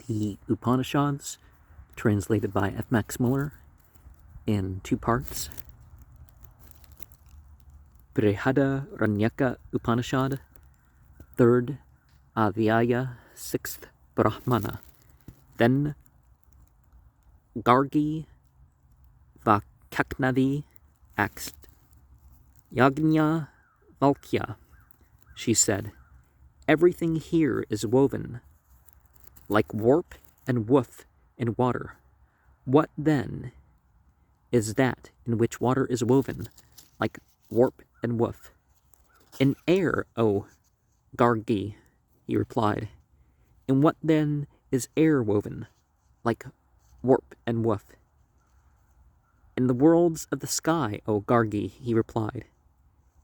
the Upanishads, translated by F. Max Muller, in 2 parts. Brihadaranyaka Upanishad, 3rd Adhyaya, 6th Brahmana. Then Gargi Vakaknavi asked, Yagnya Valkya, she said, everything here is woven like warp and woof in water. What then is that in which water is woven like warp and woof? In air, O Gargi, he replied. In what then is air woven like warp and woof? In the worlds of the sky, O Gargi, he replied.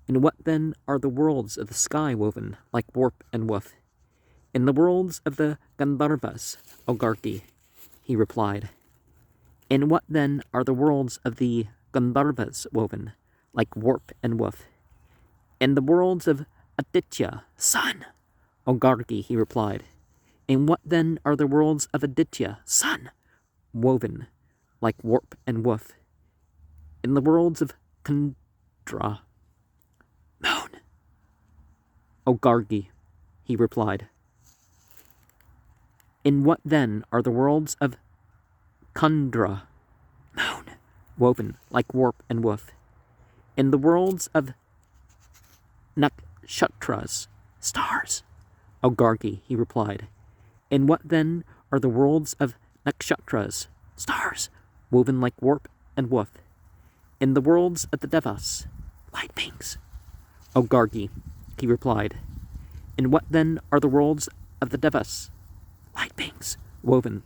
In what then are the worlds of the sky woven like warp and woof? In the worlds of the Gandharvas, O Gargi, he replied. In what then are the worlds of the Gandharvas woven like warp and woof? In the worlds of Aditya, sun, O Gargi, he replied. In what then are the worlds of Aditya, sun, woven like warp and woof? In the worlds of Kandra, moon, O Gargi, he replied. In what then are the worlds of Kandra, moon, woven like warp and woof? In the worlds of Nakshatras, stars, O Gargi, he replied. In what then are the worlds of Nakshatras, stars, woven like warp and woof? In the worlds of the Devas, light beings, O Gargi, he replied. In what then are the worlds of the Devas, light beings, woven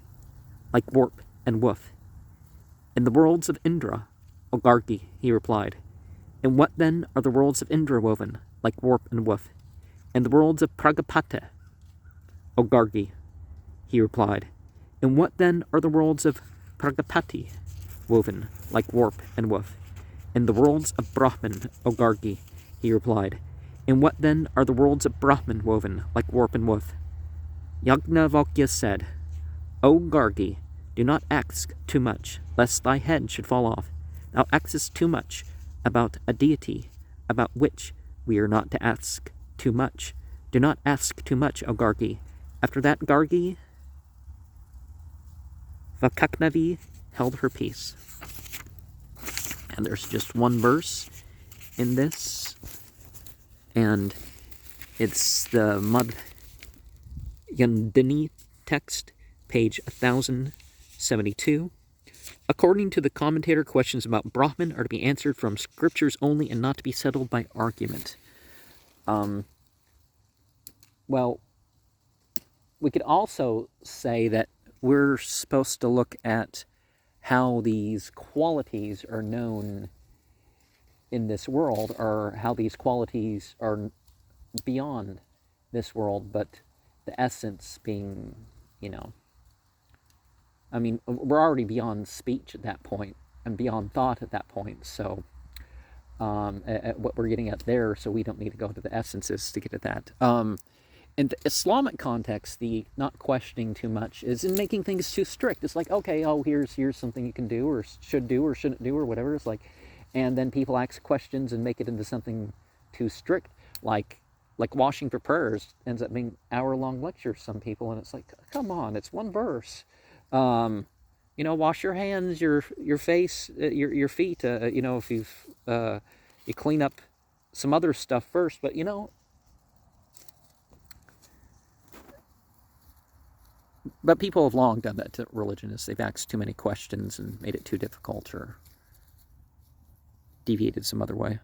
like warp and woof? In the worlds of Indra, O Gargi, he replied. In what then are the worlds of Indra woven like warp and woof? In the worlds of Pragapata, O Gargi, he replied. In what then are the worlds of Pragapati woven like warp and woof? In the worlds of Brahman, O Gargi, he replied. In what then are the worlds of Brahman woven like warp and woof? Yagnavalkya said, O Gargi, do not ask too much, lest thy head should fall off. Thou askest too much about a deity, about which we are not to ask too much. Do not ask too much, O Gargi. After that, Gargi, Vakaknavi held her peace. And there's just one verse in this, and it's the Madhyandini text, page 1072. According to the commentator, questions about Brahman are to be answered from scriptures only and not to be settled by argument. Well, we could also say that we're supposed to look at how these qualities are known in this world, or how these qualities are beyond this world, but the essence being, I mean, we're already beyond speech at that point, and beyond thought at that point, so at what we're getting at there, so we don't need to go to the essences to get at that. In the Islamic context, the not questioning too much is in making things too strict. It's like, okay, here's something you can do, or should do, or shouldn't do, or whatever. It's like, and then people ask questions and make it into something too strict, like washing for prayers ends up being hour-long lectures. Some people, and it's like, come on, it's one verse. Wash your hands, your face, your feet. If you've you clean up some other stuff first, but But people have long done that to religion, is they've asked too many questions and made it too difficult or deviated some other way.